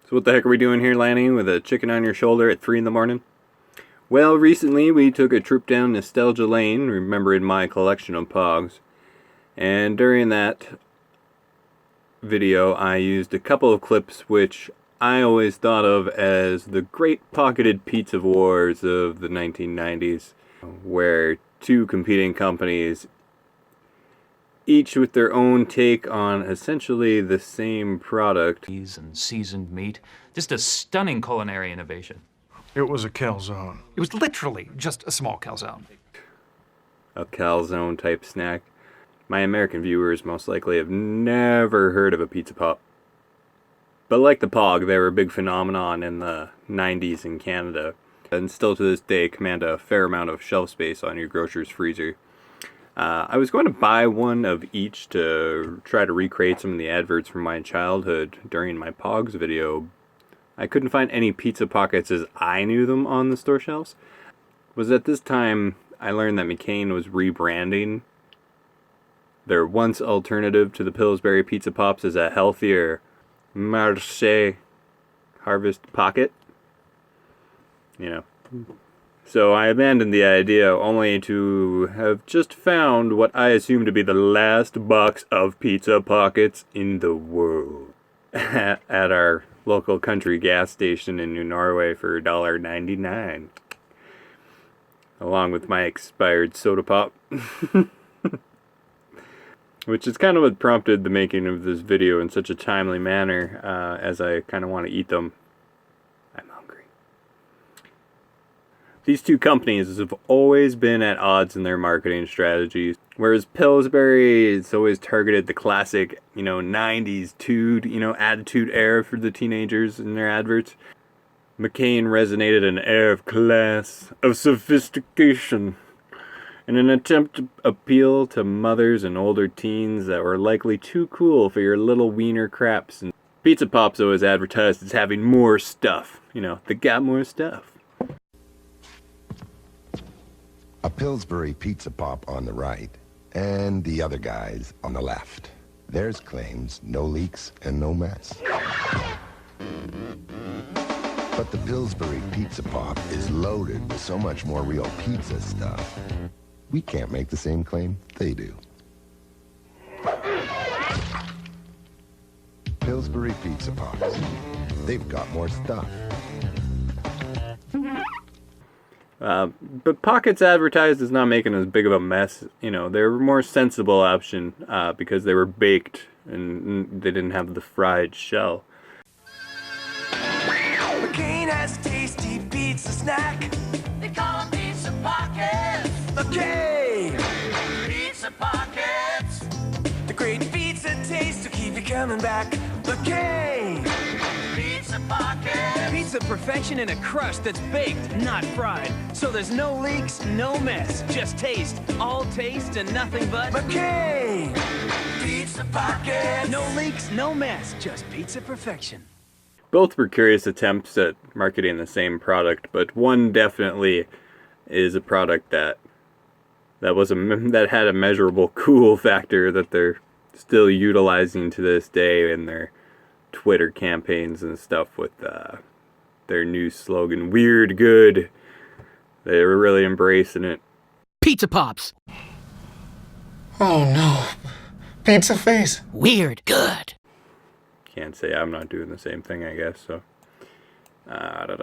So what the heck are we doing here, Lanny, with a chicken on your shoulder at 3 in the morning? Well, recently we took a trip down Nostalgia Lane, remembering my collection of Pogs. And during that video, I used a couple of clips which I always thought of as the great pocketed pizza wars of the 1990s, where two competing companies, each with their own take on essentially the same product. And seasoned meat. Just a stunning culinary innovation. It was a calzone. It was literally just a small calzone. A calzone type snack. My American viewers most likely have never heard of a pizza pop. But like the Pog, they were a big phenomenon in the 90s in Canada, and still to this day command a fair amount of shelf space on your grocer's freezer. I was going to buy one of each to try to recreate some of the adverts from my childhood during my Pogs video. I couldn't find any pizza pockets as I knew them on the store shelves. It was at this time I learned that McCain was rebranding their once alternative to the Pillsbury pizza pops as a healthier Marche Harvest Pocket. You know. So I abandoned the idea only to have just found what I assumed to be the last box of pizza pockets in the world at our local country gas station in New Norway for $1.99, along with my expired soda pop. Which is kind of what prompted the making of this video in such a timely manner, as I kind of want to eat them. I'm hungry. These two companies have always been at odds in their marketing strategies. Whereas Pillsbury, it's always targeted the classic, 90s dude, attitude era for the teenagers in their adverts. McCain resonated an air of class, of sophistication, in an attempt to appeal to mothers and older teens that were likely too cool for your little wiener craps. And Pizza Pop's always advertised as having more stuff. They got more stuff. A Pillsbury pizza pop on the right, and the other guys on the left. Theirs claims no leaks and no mess. But the Pillsbury pizza pop is loaded with so much more real pizza stuff. We can't make the same claim they do. Pillsbury pizza pops. They've got more stuff. But Pockets advertised as not making as big of a mess. They were a more sensible option because they were baked and they didn't have the fried shell. McCain has a tasty pizza snack. They call them pizza pockets. McCain! Pizza pockets. The great pizza taste to keep you coming back. McCain! Pizza pockets. Pizza perfection in a crust that's baked, not fried. So there's no leaks, no mess. Just taste. All taste and nothing but McCain! Pizza pockets. No leaks, no mess. Just pizza perfection. Both were curious attempts at marketing the same product, but one definitely is a product that had a measurable cool factor that they're still utilizing to this day in their Twitter campaigns and stuff with their new slogan, Weird Good. They were really embracing it. Pizza Pops. Oh no. Pizza face. Weird Good. Can't say I'm not doing the same thing, I guess, so. Always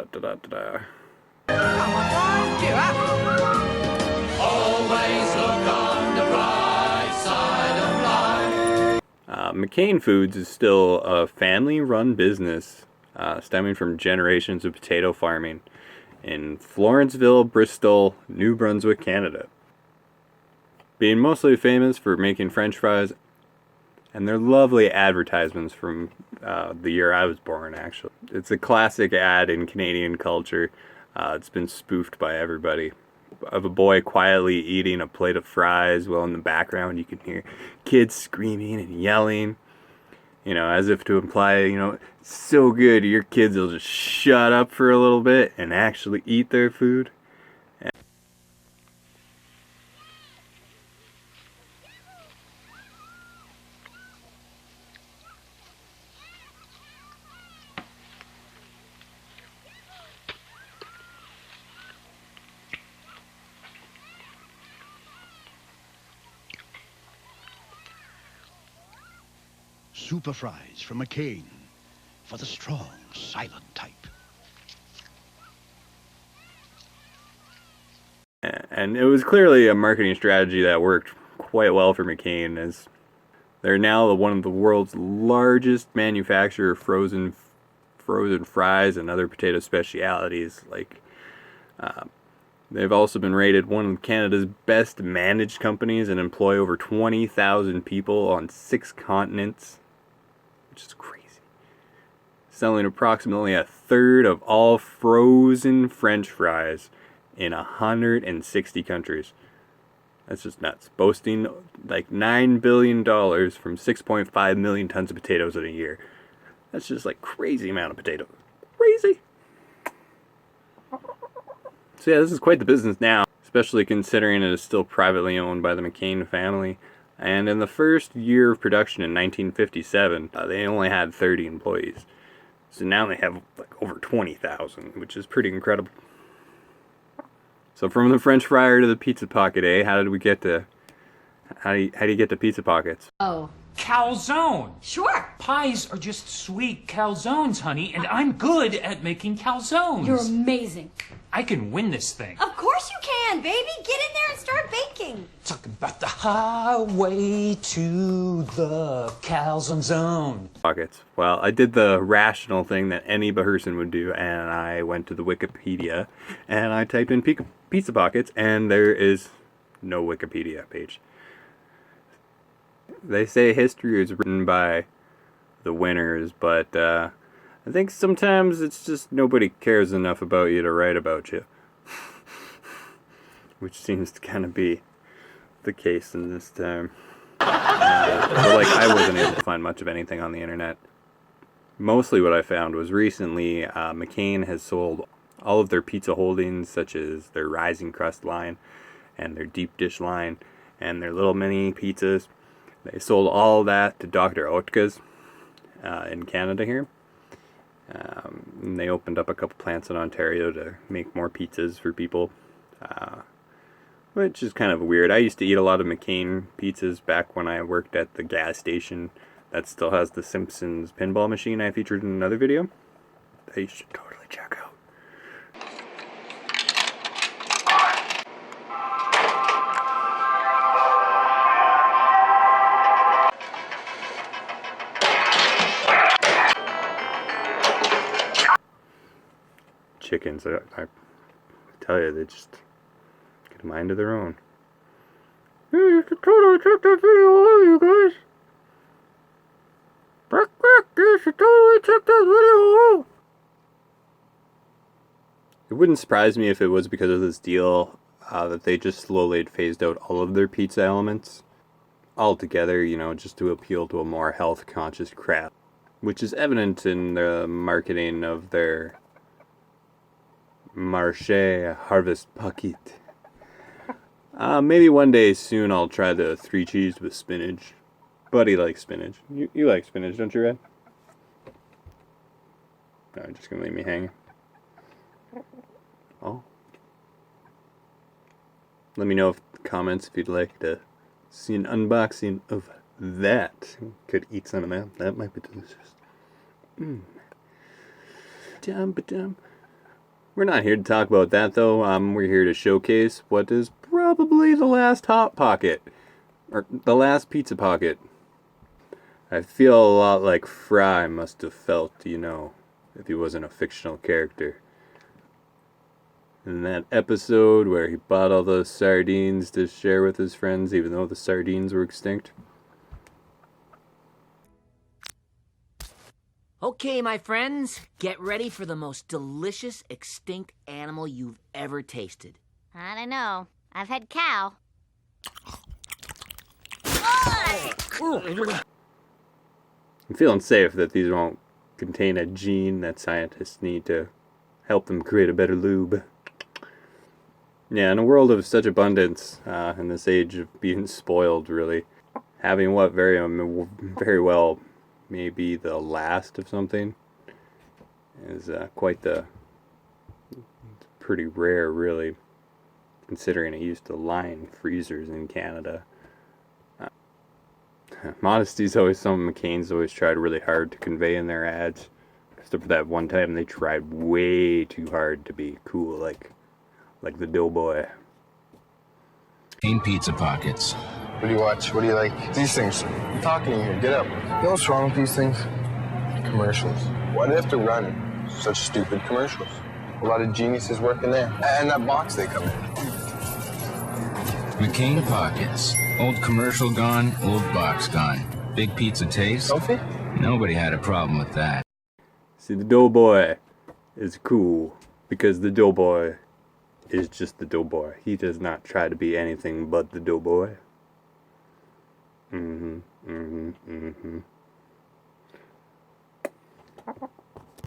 look on the bright side of life. McCain Foods is still a family-run business stemming from generations of potato farming in Florenceville, Bristol, New Brunswick, Canada. Being mostly famous for making French fries and their lovely advertisements from the year I was born, actually. It's a classic ad in Canadian culture. It's been spoofed by everybody. Of a boy quietly eating a plate of fries while in the background you can hear kids screaming and yelling. As if to imply, so good your kids will just shut up for a little bit and actually eat their food. super fries from McCain for the strong, silent type. And it was clearly a marketing strategy that worked quite well for McCain, as they're now one of the world's largest manufacturer of frozen fries and other potato specialities. They've also been rated one of Canada's best managed companies and employ over 20,000 people on 6 continents, which is crazy. Selling approximately a third of all frozen French fries in 160 countries. That's just nuts. Boasting like $9 billion from 6.5 million tons of potatoes in a year. That's just like crazy amount of potatoes. Crazy. So yeah, this is quite the business now, especially considering it is still privately owned by the McCain family. And in the first year of production in 1957, they only had 30 employees. So now they have like over 20,000, which is pretty incredible. So from the French fryer to the pizza pocket, eh? How do you get to pizza pockets? Oh. Calzone. Sure. Pies are just sweet calzones, honey, and I'm good at making calzones. You're amazing. I can win this thing. Of course you can, baby. Get in there and start baking. Talking about the highway to the calzone zone. Pockets. Well, I did the rational thing that any person would do, and I went to the Wikipedia, and I typed in pizza pockets, and there is no Wikipedia page. They say history is written by the winners, but I think sometimes it's just nobody cares enough about you to write about you. Which seems to kind of be the case in this time. I wasn't able to find much of anything on the internet. Mostly what I found was recently McCain has sold all of their pizza holdings, such as their rising crust line and their deep dish line and their little mini pizzas. They sold all that to Dr. Oetker's in Canada here. And they opened up a couple plants in Ontario to make more pizzas for people, which is kind of weird. I used to eat a lot of McCain pizzas back when I worked at the gas station that still has the Simpsons pinball machine I featured in another video that you should totally check out. Chickens, I tell you, they just get a mind of their own. Yeah, you should totally check that video out, you guys. You should totally check that video out. It wouldn't surprise me if it was because of this deal that they just slowly had phased out all of their pizza elements altogether, just to appeal to a more health-conscious crowd, which is evident in the marketing of their Marche Harvest Pocket. Maybe one day soon I'll try the 3 cheese with spinach. Buddy likes spinach. You like spinach, don't you, Red? No, you're just gonna leave me hanging. Oh. Let me know in the comments if you'd like to see an unboxing of that. Could eat some of that. That might be delicious. Dum-ba-dum. We're not here to talk about that, though. We're here to showcase what is probably the last Hot Pocket. Or the last Pizza Pocket. I feel a lot like Fry must have felt, if he wasn't a fictional character. In that episode where he bought all those sardines to share with his friends, even though the sardines were extinct. Okay, my friends, get ready for the most delicious extinct animal you've ever tasted. I don't know. I've had cow. I'm feeling safe that these won't contain a gene that scientists need to help them create a better lube. Yeah, in a world of such abundance, in this age of being spoiled, really, having what very well may be the last of something is pretty rare, really, considering it used to line freezers in Canada. Modesty's always something McCain's always tried really hard to convey in their ads. Except for that one time they tried way too hard to be cool, like the Doughboy. McCain Pizza Pockets. What do you watch? What do you like? These things. I'm talking to you here. Get up. You know what's wrong with these things? Commercials. Why do they have to run such stupid commercials? A lot of geniuses working there. And that box they come in. McCain Pockets. Old commercial gone, old box gone. Big pizza taste. Comfy? Nobody had a problem with that. See, the Doughboy is cool because the Doughboy is just the Doughboy. He does not try to be anything but the Doughboy.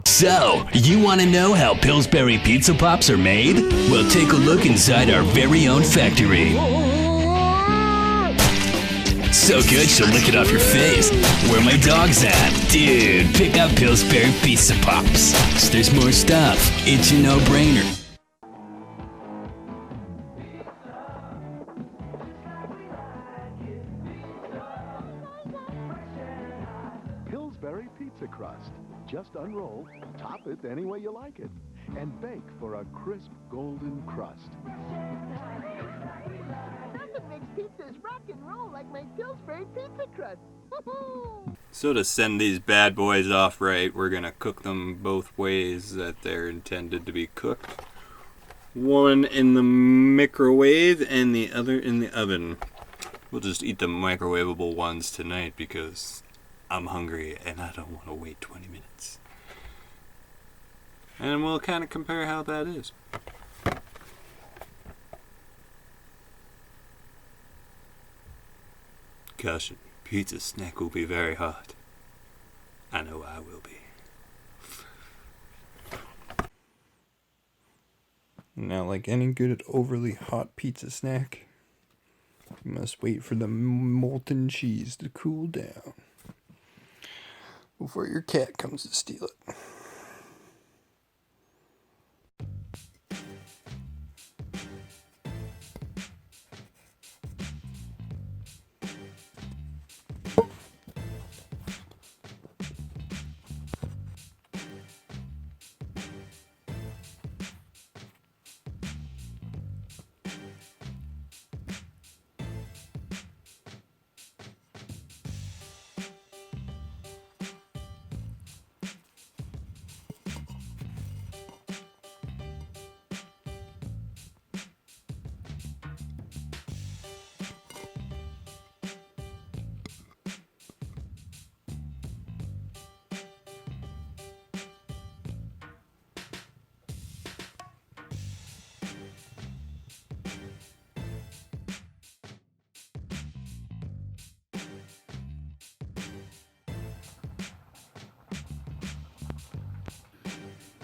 So, you want to know how Pillsbury Pizza Pops are made? Well, take a look inside our very own factory. So good, she'll lick it off your face. Where my dog's at? Dude, pick up Pillsbury Pizza Pops. There's more stuff. It's a no-brainer. Pillsbury pizza crust. Just unroll, top it any way you like it, and bake for a crisp golden crust. Nothing makes pizzas rock and roll like my Pillsbury pizza crust. So to send these bad boys off right, we're gonna cook them both ways that they're intended to be cooked. One in the microwave and the other in the oven. We'll just eat the microwavable ones tonight because I'm hungry and I don't want to wait 20 minutes. And we'll kind of compare how that is. Caution, pizza snack will be very hot. I know I will be. Now, like any good overly hot pizza snack, you must wait for the molten cheese to cool down before your cat comes to steal it.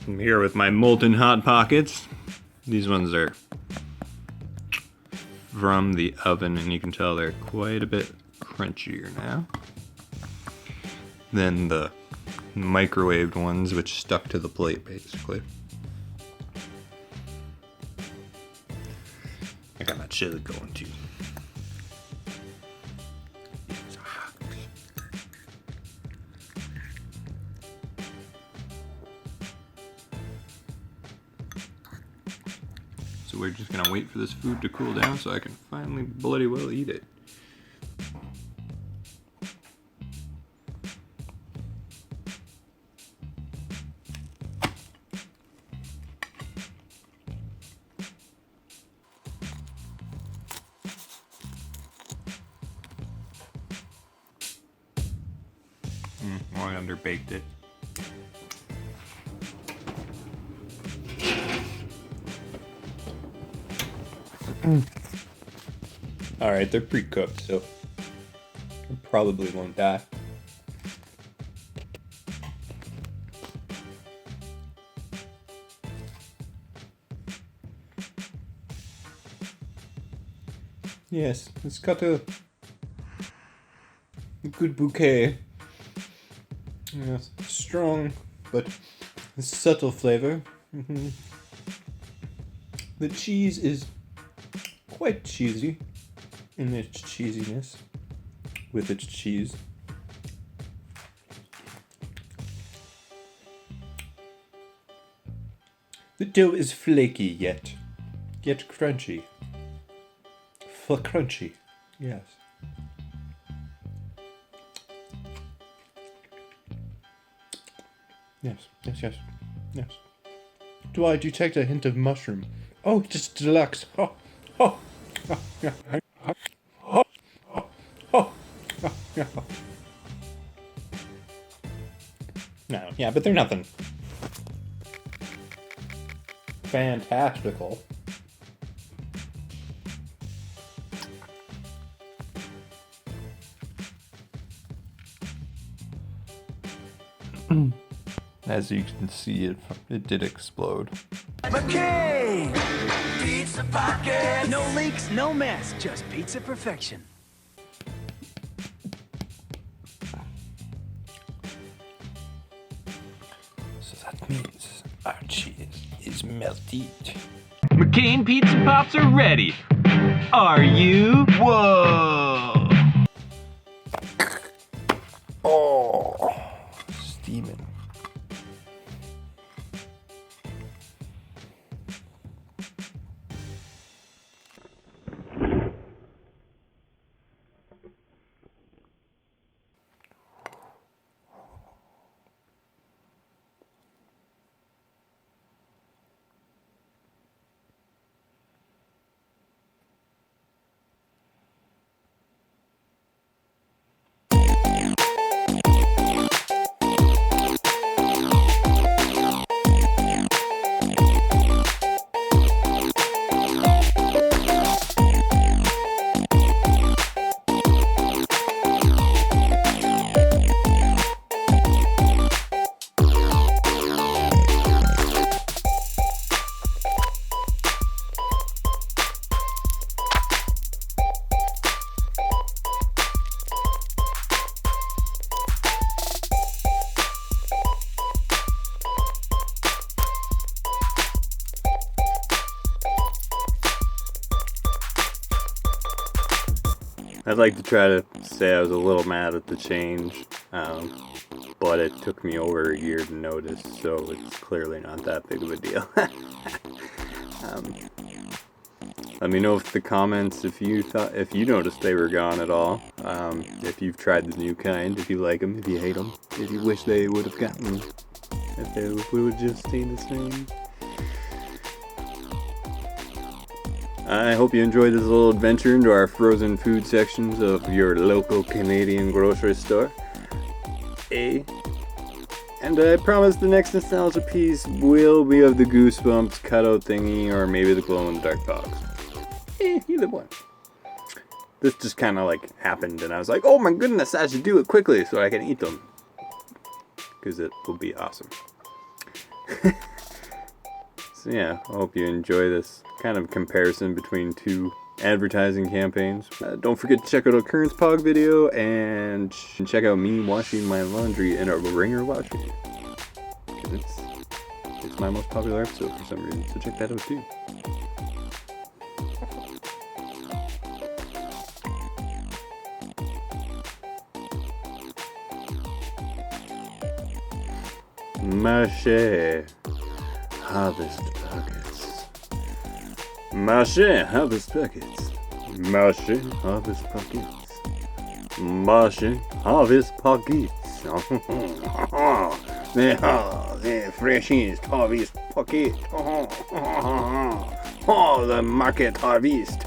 I'm here with my molten hot pockets. These ones are from the oven, and you can tell they're quite a bit crunchier now than the microwaved ones, which stuck to the plate basically. I got my chili going too. So we're just gonna wait for this food to cool down so I can finally bloody well eat it. I underbaked it. Alright, they're pre-cooked, so I probably won't die. Yes, it's got a good bouquet. Strong, but subtle flavor. The cheese is quite cheesy in its cheesiness. with its cheese. The dough is flaky yet crunchy. Crunchy, yes. Yes. Do I detect a hint of mushroom? Oh, just deluxe. No, yeah, but they're nothing fantastical. As you can see, it did explode. McCain Pizza Pocket. No leaks, no mess, just pizza perfection. So that means our cheese is melted. McCain Pizza Pops are ready. Are you? Whoa! Oh, steaming. I'd like to try to say I was a little mad at the change, but it took me over a year to notice, so it's clearly not that big of a deal. Let me know if the comments if you noticed they were gone at all. If you've tried the new kind, if you like them, if you hate them, if you wish they would have gotten, if we would just stay the same. I hope you enjoyed this little adventure into our frozen food sections of your local Canadian grocery store. And I promise the next nostalgia piece will be of the Goosebumps cutout thingy, or maybe the glow-in-the-dark Pogs. Either one. This just kind of like happened, and I was like, oh my goodness, I should do it quickly so I can eat them. Because it will be awesome. So yeah, I hope you enjoy this kind of comparison between two advertising campaigns. Don't forget to check out our current Pog video and check out me washing my laundry in a wringer washer. Because it's my most popular episode for some reason, so check that out too. Marche Harvest Pockets. Marche Harvest Pockets. Marche Harvest Pockets. Marche Harvest Pockets. The freshest harvest pocket. Oh, the market harvest.